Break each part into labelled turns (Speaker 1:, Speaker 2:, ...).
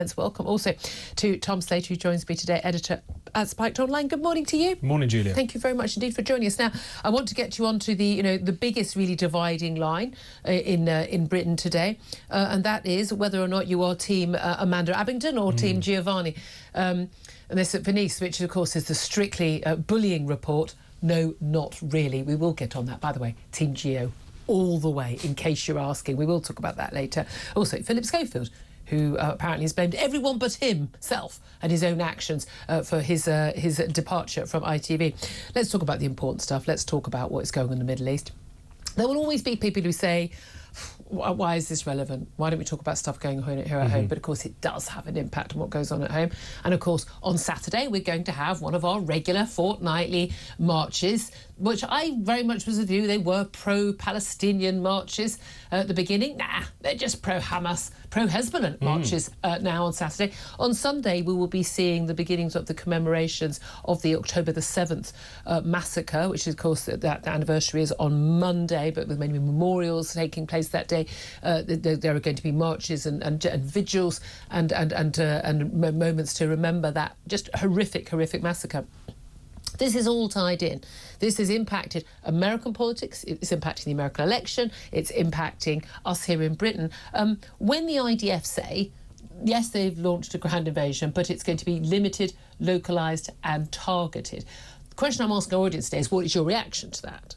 Speaker 1: Welcome also to Tom Slater, who joins me today, editor at Spiked Online. Good morning to you.
Speaker 2: Morning, Julia.
Speaker 1: Thank you very much indeed for joining us. Now, I want to get you onto the biggest really dividing line in Britain today, and that is whether or not you are Team Amanda Abingdon or Team Giovanni. And this at Venice, which of course is the strictly bullying report. No, not really. We will get on that, by the way. Team Gio all the way, in case you're asking. We will talk about that later. Also, Philip Schofield, who apparently has blamed everyone but himself and his own actions for his departure from ITV. Let's talk about the important stuff. Let's talk about what is going on in the Middle East. There will always be people who say, why is this relevant? Why don't we talk about stuff going on here at home? But of course it does have an impact on what goes on at home. And of course on Saturday we're going to have one of our regular fortnightly marches, which I very much was of the view they were pro-Palestinian marches at the beginning. Nah, they're just pro-Hamas, pro-Hezbollah marches now on Saturday. On Sunday we will be seeing the beginnings of the commemorations of the October the 7th massacre, which is, of course, that anniversary is on Monday, but with many memorials taking place that day. There are going to be marches and vigils and moments to remember that just horrific massacre. This is all tied in. This has impacted American politics, it's impacting the American election, it's impacting us here in Britain. When the IDF say, yes, they've launched a ground invasion, but it's going to be limited, localised and targeted. The question I'm asking our audience today is, what is your reaction to that?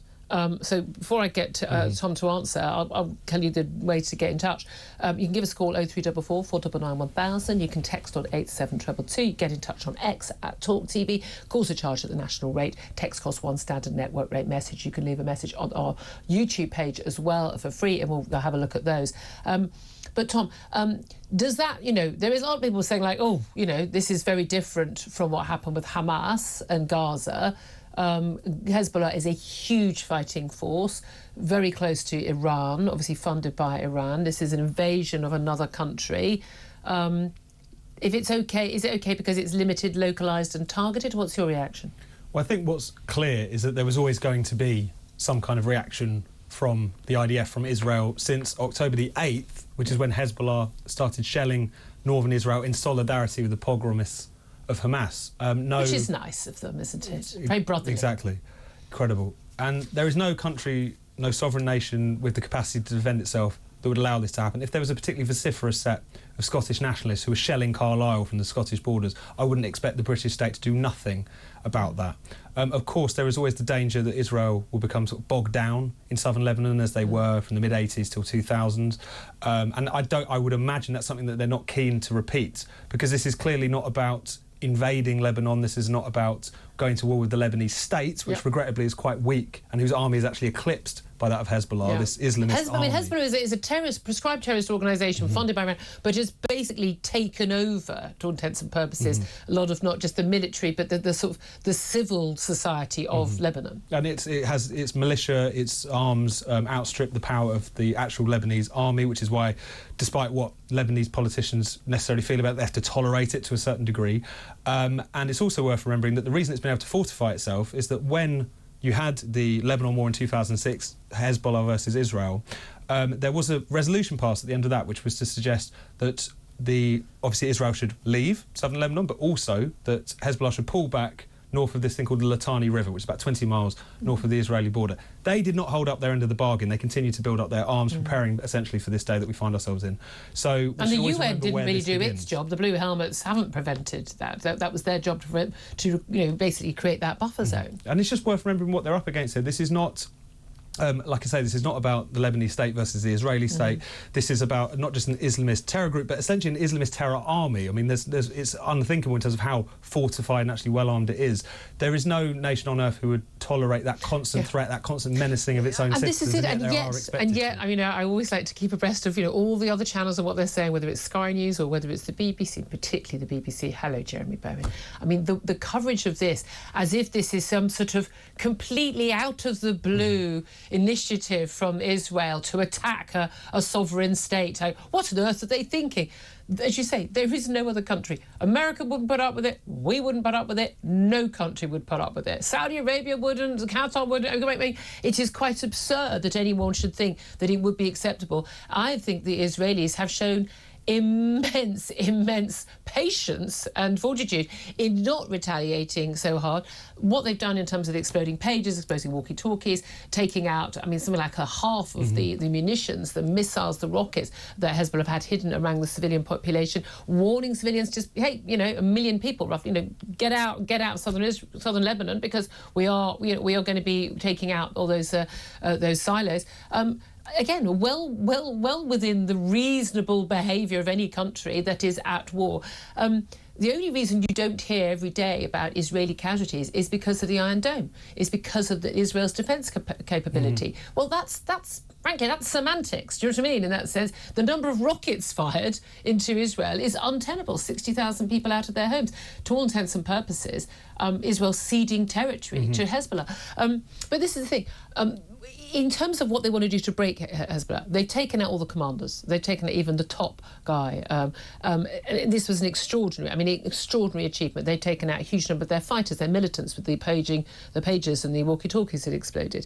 Speaker 1: So before I get Tom to answer, I'll tell you the way to get in touch. You can give us a call 0344 499 1000. You can text on 87222. You get in touch on X at talkTV. Calls are charged at the national rate. Text costs £1 standard network rate message. You can leave a message on our YouTube page as well for free, and we'll have a look at those. But Tom, does that, there is a lot of people saying like, this is very different from what happened with Hamas and Gaza. Hezbollah is a huge fighting force, very close to Iran, obviously funded by Iran. This is an invasion of another country. If it's okay, is it okay because it's limited, localised and targeted? What's your reaction?
Speaker 2: Well, I think what's clear is that there was always going to be some kind of reaction from the IDF, from Israel, since October the 8th, which is when Hezbollah started shelling northern Israel in solidarity with the pogromists of Hamas. Which is nice of them, isn't it? Very brotherly. Exactly. Incredible. And there is no country, no sovereign nation with the capacity to defend itself that would allow this to happen. If there was a particularly vociferous set of Scottish nationalists who were shelling Carlisle from the Scottish borders, I wouldn't expect the British state to do nothing about that. Of course, there is always the danger that Israel will become sort of bogged down in southern Lebanon, as they were from the mid-80s till 2000. And I would imagine that's something that they're not keen to repeat, because this is clearly not about invading Lebanon. This is not about going to war with the Lebanese state, which regrettably is quite weak and whose army is actually eclipsed by that of Hezbollah, this Islamist army. Hezbollah
Speaker 1: is a prescribed terrorist organisation funded by Iran, but has basically taken over, to all intents and purposes, a lot of not just the military, but the sort of the civil society of Lebanon.
Speaker 2: And it has its militia, its arms outstrip the power of the actual Lebanese army, which is why, despite what Lebanese politicians necessarily feel about it, they have to tolerate it to a certain degree. And it's also worth remembering that the reason it's been able to fortify itself is that when you had the Lebanon war in 2006, Hezbollah versus Israel, there was a resolution passed at the end of that, which was to suggest that obviously Israel should leave southern Lebanon, but also that Hezbollah should pull back north of this thing called the Litani River, which is about 20 miles north of the Israeli border. They did not hold up their end of the bargain. They continued to build up their arms, preparing essentially for this day that we find ourselves in. So,
Speaker 1: and the UN didn't really do its job. The Blue Helmets haven't prevented that. That was their job to basically create that buffer zone.
Speaker 2: And it's just worth remembering what they're up against here. This is not... like I say, this is not about the Lebanese state versus the Israeli state. This is about not just an Islamist terror group, but essentially an Islamist terror army. I mean, it's unthinkable in terms of how fortified and actually well-armed it is. There is no nation on earth who would tolerate that constant threat, that constant menacing of its own citizens.
Speaker 1: This is it. And yet, I mean, I always like to keep abreast of, all the other channels and what they're saying, whether it's Sky News or whether it's the BBC, particularly the BBC. Hello, Jeremy Bowen. I mean, the coverage of this, as if this is some sort of completely out of the blue initiative from Israel to attack a sovereign state. What on earth are they thinking? As you say, there is no other country. America wouldn't put up with it. We wouldn't put up with it. No country would put up with it. Saudi Arabia wouldn't. Qatar wouldn't. It is quite absurd that anyone should think that it would be acceptable. I think the Israelis have shown immense patience and fortitude in not retaliating so hard. What they've done in terms of the exploding pages, exploding walkie-talkies, taking out, I mean, something like a half of the munitions, the missiles, the rockets that Hezbollah have had hidden around the civilian population, warning civilians, just, hey, you know, 1 million people roughly, you know, get out southern Lebanon, because we are going to be taking out all those silos. Again, well within the reasonable behaviour of any country that is at war. The only reason you don't hear every day about Israeli casualties is because of the Iron Dome, is because of Israel's defence capability. Well, that's frankly, that's semantics. Do you know what I mean? In that sense, the number of rockets fired into Israel is untenable. 60,000 people out of their homes. To all intents and purposes, Israel ceding territory to Hezbollah. But this is the thing. In terms of what they want to do to break Hezbollah, they've taken out all the commanders. They've taken out even the top guy. This was an extraordinary achievement. They've taken out a huge number of their fighters, their militants, with the pages and the walkie-talkies that exploded.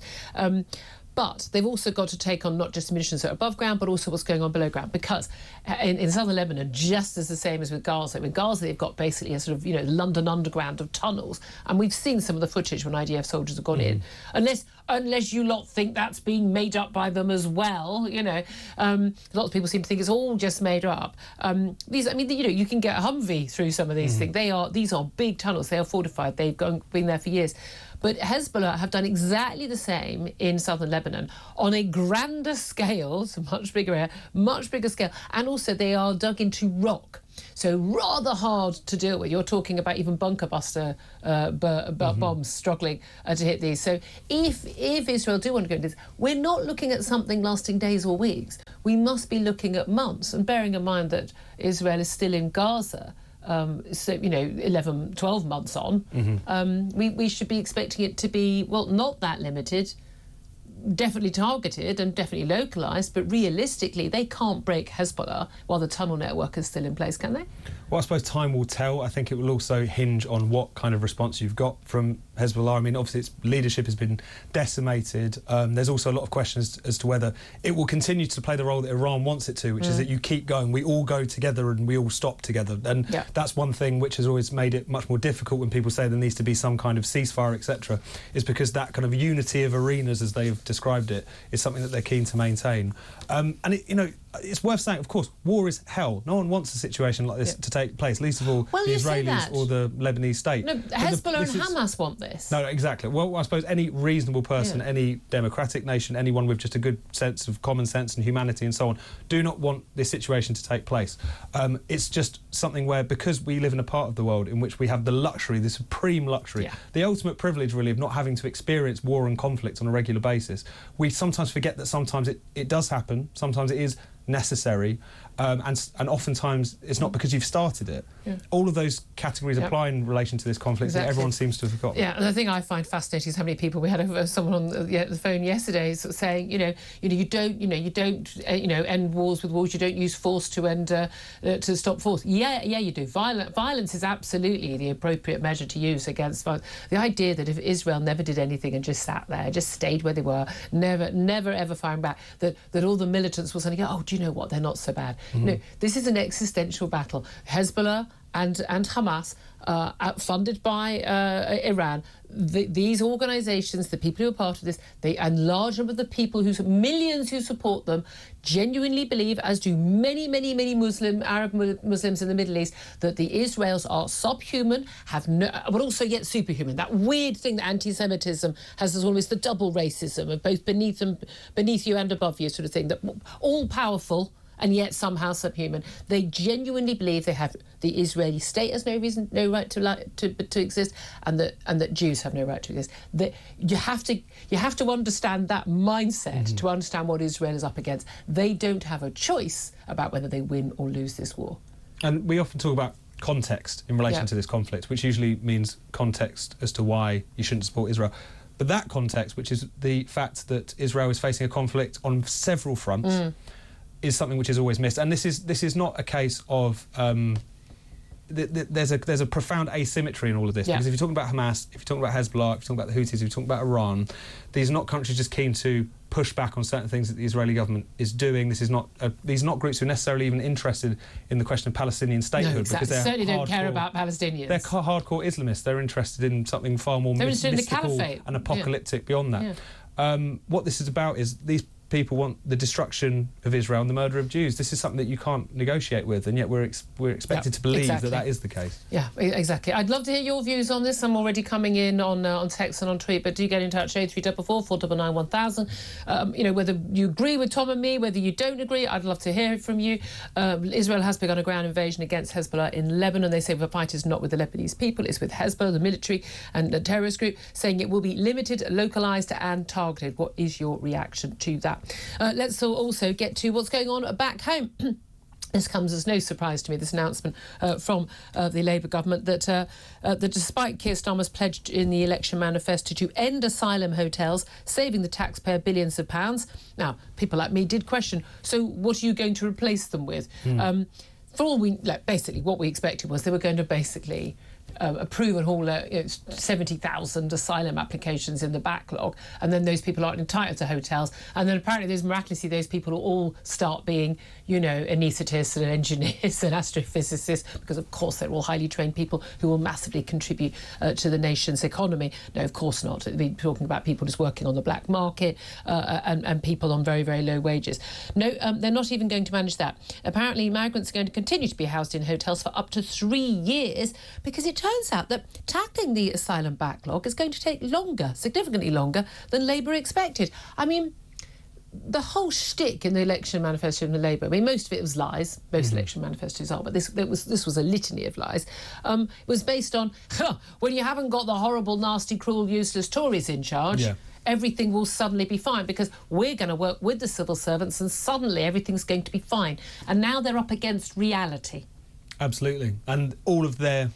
Speaker 1: But they've also got to take on not just munitions that are above ground, but also what's going on below ground. Because in southern Lebanon, just as the same as with Gaza, they've got basically a sort of, you know, London Underground of tunnels. And we've seen some of the footage when IDF soldiers have gone in. Unless you lot think that's being made up by them as well, you know. Lots of people seem to think it's all just made up. You can get a Humvee through some of these things. These are big tunnels. They are fortified. They've been there for years. But Hezbollah have done exactly the same in southern Lebanon on a grander scale, so much bigger scale, and also they are dug into rock. So rather hard to deal with. You're talking about even bunker buster bombs struggling to hit these. So if Israel do want to go into this, we're not looking at something lasting days or weeks. We must be looking at months, and bearing in mind that Israel is still in Gaza. So, you know, 11, 12 months on, we should be expecting it to be, well, not that limited, definitely targeted and definitely localised, but realistically, they can't break Hezbollah while the tunnel network is still in place, can they?
Speaker 2: Well, I suppose time will tell. I think it will also hinge on what kind of response you've got from Hezbollah. I mean, obviously, its leadership has been decimated. There's also a lot of questions as to whether it will continue to play the role that Iran wants it to, which is that you keep going. We all go together and we all stop together. And that's one thing which has always made it much more difficult when people say there needs to be some kind of ceasefire, etc., is because that kind of unity of arenas, as they've described it, is something that they're keen to maintain. It's worth saying, of course, war is hell. No one wants a situation like this to take place, least of all the Israelis or the Lebanese state.
Speaker 1: No, Hezbollah and Hamas want this.
Speaker 2: No, exactly. Well, I suppose any reasonable person, any democratic nation, anyone with just a good sense of common sense and humanity and so on, do not want this situation to take place. It's just something where, because we live in a part of the world in which we have the luxury, the supreme luxury, the ultimate privilege, really, of not having to experience war and conflict on a regular basis, we sometimes forget that sometimes it does happen, sometimes it is necessary, and oftentimes it's not because you've started it. All of those categories apply in relation to this conflict that everyone seems to have forgotten.
Speaker 1: Yeah, and the thing I find fascinating is how many people we had someone on the phone yesterday saying, you don't end wars with wars. You don't use force to end to stop force. Yeah, you do. Violence is absolutely the appropriate measure to use against violence. The idea that if Israel never did anything and just sat there, just stayed where they were, never ever firing back, that all the militants will suddenly go, oh, do you know what? They're not so bad. No, this is an existential battle. Hezbollah and Hamas, funded by Iran, these organisations, the people who are part of this, and large number of the people, millions who support them, genuinely believe, as do many Arab Muslims in the Middle East, that the Israelis are subhuman, but also yet superhuman. That weird thing that anti-Semitism has as almost the double racism of both beneath you and above you sort of thing, that all powerful and yet somehow subhuman. They genuinely believe they have the Israeli state has no right to exist, and that Jews have no right to exist. That you have to understand that mindset to understand what Israel is up against. They don't have a choice about whether they win or lose this war.
Speaker 2: And we often talk about context in relation to this conflict, which usually means context as to why you shouldn't support Israel. But that context, which is the fact that Israel is facing a conflict on several fronts, is something which is always missed. And this is not a case of there's a profound asymmetry in all of this, because if you're talking about Hamas, if you're talking about Hezbollah, if you're talking about the Houthis, if you're talking about Iran, these are not countries just keen to push back on certain things that the Israeli government is doing. These are not groups who are necessarily even interested in the question of Palestinian statehood.
Speaker 1: No, exactly.
Speaker 2: Because they
Speaker 1: certainly don't care about Palestinians.
Speaker 2: They're hardcore Islamists. They're interested in something far more mystical and apocalyptic beyond that. What this is about is these people want the destruction of Israel and the murder of Jews. This is something that you can't negotiate with, and yet we're expected to believe that is the case. Yeah,
Speaker 1: exactly. I'd love to hear your views on this. I'm already coming in on text and on tweet, but do get in touch, 0344 499 1000. You know, whether you agree with Tom and me, whether you don't agree, I'd love to hear it from you. Israel has begun a ground invasion against Hezbollah in Lebanon. They say the fight is not with the Lebanese people, it's with Hezbollah, the military and the terrorist group, saying it will be limited, localised and targeted. What is your reaction to that? Let's also get to what's going on back home. This comes as no surprise to me, this announcement from the Labour government that despite Keir Starmer's pledge in the election manifesto to end asylum hotels, saving the taxpayer billions of pounds. Now, people like me did question, so what are you going to replace them with? For all we, basically, what we expected was they were going to basically approve and haul 70,000 asylum applications in the backlog, and then those people aren't entitled to hotels, and then apparently miraculously those people will all start being, you know, anaesthetists and engineers and astrophysicists, because of course they're all highly trained people who will massively contribute to the nation's economy. No, of course not. We're talking about people just working on the black market and people on very, very low wages. No, they're not even going to manage that. Apparently migrants are going to continue to be housed in hotels for up to 3 years, because it turns out that tackling the asylum backlog is going to take longer, significantly longer than Labour expected. I mean, the whole shtick in the election manifesto of the Labour, I mean, most of it was lies. Most election manifestos are, but this was a litany of lies. It was based on, when you haven't got the horrible, nasty, cruel, useless Tories in charge, everything will suddenly be fine, because we're going to work with the civil servants and suddenly everything's going to be fine. And now they're up against reality.
Speaker 2: Absolutely. And all of their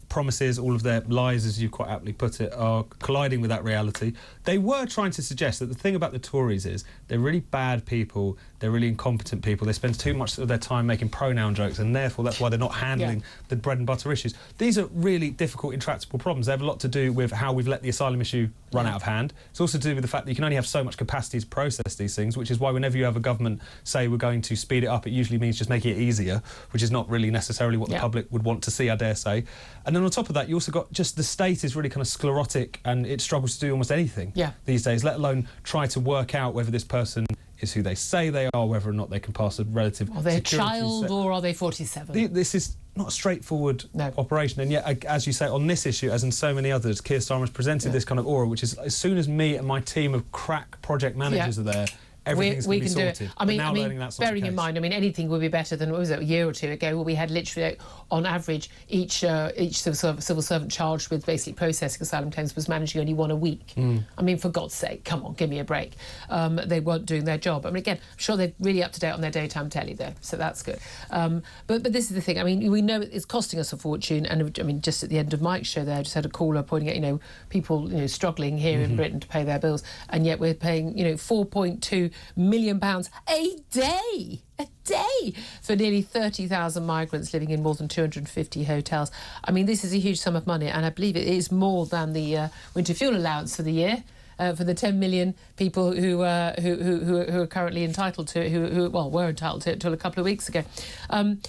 Speaker 2: promises, all of their lies, as you quite aptly put it, are colliding with that reality. They were trying to suggest that the thing about the Tories is they're really bad people, they're really incompetent people, they spend too much of their time making pronoun jokes, and therefore that's why they're not handling the bread and butter issues. These are really difficult, intractable problems. They have a lot to do with how we've let the asylum issue run out of hand. It's also to do with the fact that you can only have so much capacity to process these things, which is why whenever you have a government say we're going to speed it up, it usually means just making it easier, which is not really necessarily what the public would want to see, I dare say. And then on top of that, you also got just the state is really kind of sclerotic, and it struggles to do almost anything these days, let alone try to work out whether this person is who they say they are, whether or not they can pass a relative
Speaker 1: Are they a child or are they 47?
Speaker 2: This is not a straightforward operation, and yet, as you say, on this issue, as in so many others, Keir Starmer has presented this kind of aura, which is, as soon as me and my team of crack project managers are there, everything's going to be sorted.
Speaker 1: I mean, bearing in mind, I mean, anything would be better than, what was it, a year or two ago, where we had literally, on average, each civil servant charged with basically processing asylum claims was managing only one a week. I mean, for God's sake, come on, give me a break. They weren't doing their job. I mean, again, I'm sure they're really up to date on their daytime telly, though, so that's good. But this is the thing. I mean, we know it's costing us a fortune, and I mean, just at the end of Mike's show there, I just had a caller pointing at, you know, people, you know, struggling here in Britain to pay their bills, and yet we're paying, you know, £4.2 million a day for nearly 30,000 migrants living in more than 250 hotels. I mean, this is a huge sum of money, and I believe it is more than the winter fuel allowance for the year. For the 10 million people who are currently entitled to it, who were entitled to it until a couple of weeks ago.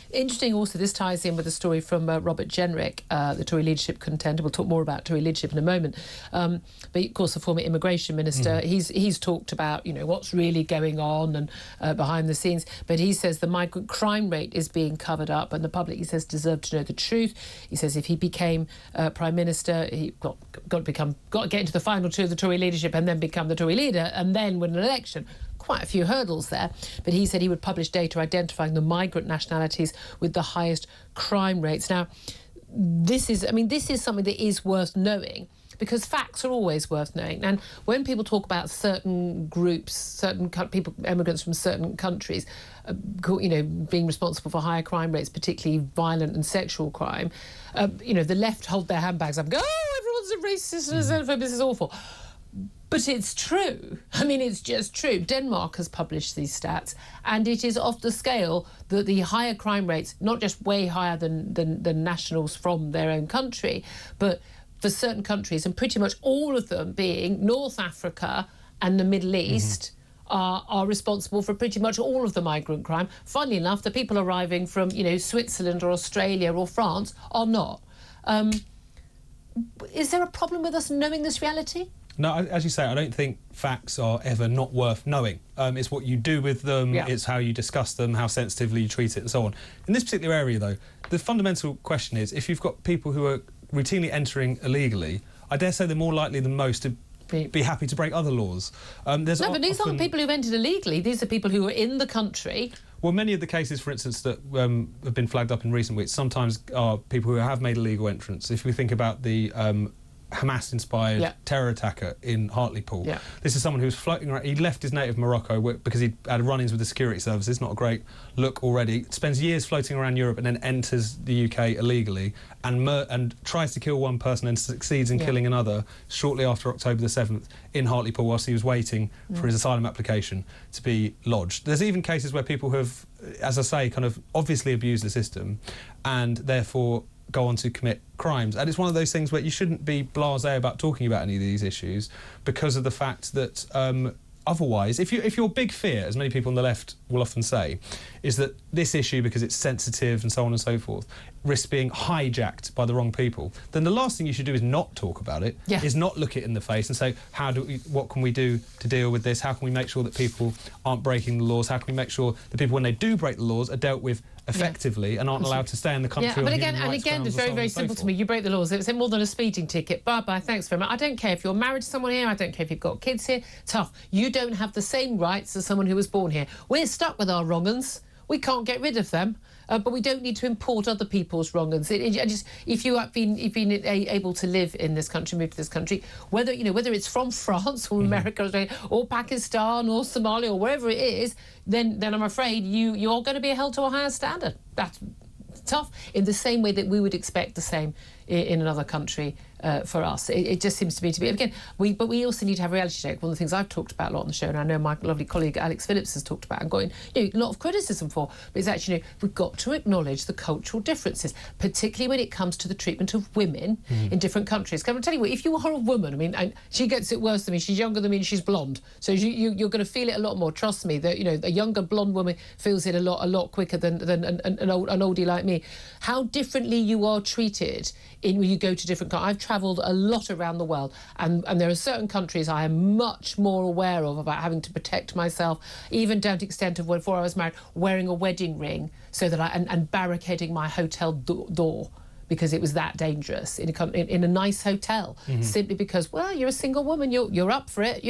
Speaker 1: Interesting also, this ties in with a story from Robert Jenrick, the Tory leadership contender. We'll talk more about Tory leadership in a moment. But of course, the former immigration minister, he's talked about, you know, what's really going on and behind the scenes. But he says the migrant crime rate is being covered up, and the public, he says, deserve to know the truth. He says if he became Prime Minister, he got to get into the final two of the Tory leadership and then become the Tory leader and then win an election. Quite a few hurdles there. But he said he would publish data identifying the migrant nationalities with the highest crime rates. Now, this is something that is worth knowing, because facts are always worth knowing. And when people talk about certain groups, certain people, immigrants from certain countries, you know, being responsible for higher crime rates, particularly violent and sexual crime, you know, the left hold their handbags up and go, oh, everyone's a racist and a xenophobe, this is awful. But it's true. I mean, it's just true. Denmark has published these stats, and it is off the scale that the higher crime rates, not just way higher than nationals from their own country, but for certain countries, and pretty much all of them being North Africa and the Middle East, are responsible for pretty much all of the migrant crime. Funnily enough, the people arriving from, Switzerland or Australia or France are not. Is there a problem with us knowing this reality?
Speaker 2: No, as you say, I don't think facts are ever not worth knowing. It's what you do with them, it's how you discuss them, how sensitively you treat it, and so on. In this particular area, though, the fundamental question is, if you've got people who are routinely entering illegally, I dare say they're more likely than most to be happy to break other laws.
Speaker 1: But these aren't people who've entered illegally. These are people who are in the country.
Speaker 2: Well, many of the cases, for instance, that have been flagged up in recent weeks sometimes are people who have made illegal entrance. If we think about the Hamas-inspired terror attacker in Hartley-Brewer. This is someone who was floating around. He left his native Morocco because he'd had run-ins with the security services. Not a great look already. Spends years floating around Europe and then enters the UK illegally and tries to kill one person and succeeds in killing another shortly after October the 7th in Hartley-Brewer whilst he was waiting for his asylum application to be lodged. There's even cases where people have, as I say, kind of obviously abused the system and therefore go on to commit crimes. And it's one of those things where you shouldn't be blasé about talking about any of these issues because of the fact that otherwise, if your big fear, as many people on the left will often say, is that this issue, because it's sensitive and so on and so forth, risks being hijacked by the wrong people, then the last thing you should do is not talk about it, is not look it in the face and say, what can we do to deal with this? How can we make sure that people aren't breaking the laws? How can we make sure that people, when they do break the laws, are dealt with effectively and aren't allowed to stay in the country?
Speaker 1: But again, it's very, very simple to me. You break the laws. It's more than a speeding ticket. Bye-bye, thanks very much. I don't care if you're married to someone here. I don't care if you've got kids here. Tough. You don't have the same rights as someone who was born here. We're stuck with our wrong-uns. We can't get rid of them. But we don't need to import other people's wrong-uns. If you've been able to live in this country, move to this country, whether it's from France or America or Pakistan or Somalia or wherever it is, then I'm afraid you're going to be held to a higher standard. That's tough. In the same way that we would expect the same in another country for us. It just seems to me to be, again, but we also need to have reality check. One of the things I've talked about a lot on the show, and I know my lovely colleague Alex Phillips has talked about and got a lot of criticism for, but it's actually, we've got to acknowledge the cultural differences, particularly when it comes to the treatment of women in different countries. Can I tell you what, if you are a woman, I mean, and she gets it worse than me, she's younger than me and she's blonde, so you're going to feel it a lot more. Trust me, that a younger blonde woman feels it a lot quicker than an oldie like me. How differently you are treated when you go to different countries. I've travelled a lot around the world, and there are certain countries I am much more aware of about having to protect myself, even down to the extent of, before I was married, wearing a wedding ring so that and barricading my hotel door because it was that dangerous in a nice hotel, simply because, well, you're a single woman, you're up for it,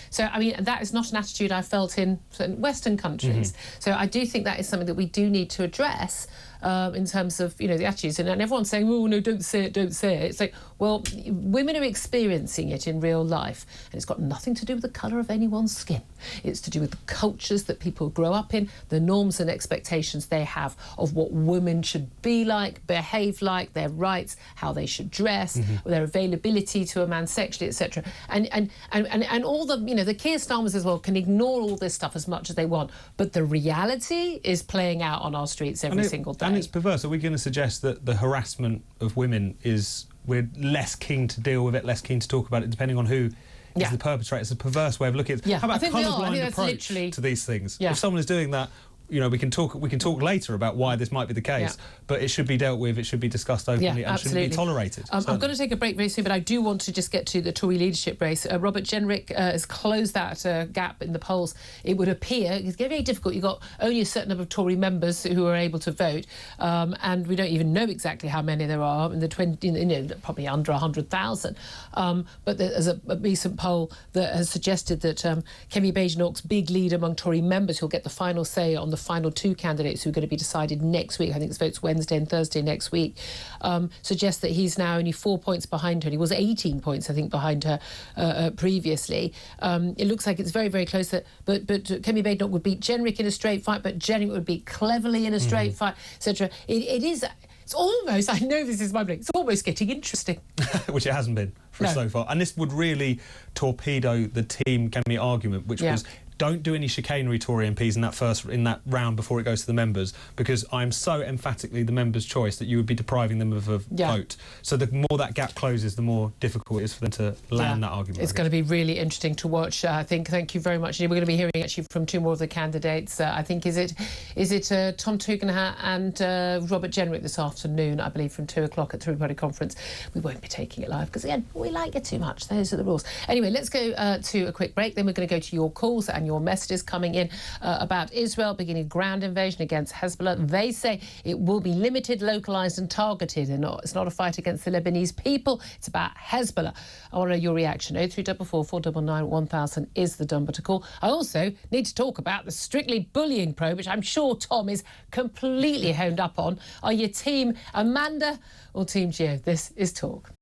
Speaker 1: So, I mean, that is not an attitude I felt in certain Western countries. So I do think that is something that we do need to address in terms of, the attitudes. And everyone's saying, oh, no, don't say it. It's like, well, women are experiencing it in real life, and it's got nothing to do with the colour of anyone's skin. It's to do with the cultures that people grow up in, the norms and expectations they have of what women should be like, behave like, their rights, how they should dress, their availability to a man sexually, etc. And all the, the Keir Starmers as well can ignore all this stuff as much as they want, but the reality is playing out on our streets every single day.
Speaker 2: And it's perverse. Are we going to suggest that the harassment of women we're less keen to deal with it, less keen to talk about it, depending on who is the perpetrator? It's a perverse way of looking at it. How about a colourblind approach to these things? If someone is doing that, we can talk later about why this might be the case, but it should be dealt with, it should be discussed openly, and shouldn't be tolerated. I'm
Speaker 1: going to take a break very soon, but I do want to just get to the Tory leadership race. Robert Jenrick has closed that gap in the polls. It would appear it's very difficult. You've got only a certain number of Tory members who are able to vote, and we don't even know exactly how many there are in the 20, probably under 100,000. But there's a recent poll that has suggested that Kemi Badenoch's big lead among Tory members, who'll get the final say on the final two candidates who are going to be decided next week, I think it's votes Wednesday and Thursday next week, suggests that he's now only 4 points behind her. He was 18 points, I think, behind her previously. It looks like it's very, very close. But Kemi Badenoch would beat Jenrick in a straight fight, but Jenrick would beat Cleverly in a straight fight, etc. It is... It's almost, I know this is my blink, it's almost getting interesting.
Speaker 2: Which it hasn't been for so far. And this would really torpedo the Team Kemi argument, which was, don't do any chicanery Tory MPs in that round before it goes to the members, because I'm so emphatically the members' choice that you would be depriving them of a vote. So the more that gap closes, the more difficult it is for them to land that argument.
Speaker 1: It's going to be really interesting to watch. I think. Thank you very much. We're going to be hearing actually from two more of the candidates. I think is it Tom Tugendhat and Robert Jenrick this afternoon, I believe, from 2 o'clock at the Three Party Conference. We won't be taking it live because again we like it too much. Those are the rules. Anyway, let's go to a quick break. Then we're going to go to your calls and your messages coming in about Israel beginning a ground invasion against Hezbollah. They say it will be limited, localised and targeted. It's not a fight against the Lebanese people, it's about Hezbollah. I want to know your reaction. 0344 499 1000 is the number to call. I also need to talk about the Strictly bullying probe, which I'm sure Tom is completely honed up on. Are you team Amanda or team Gio? This is Talk.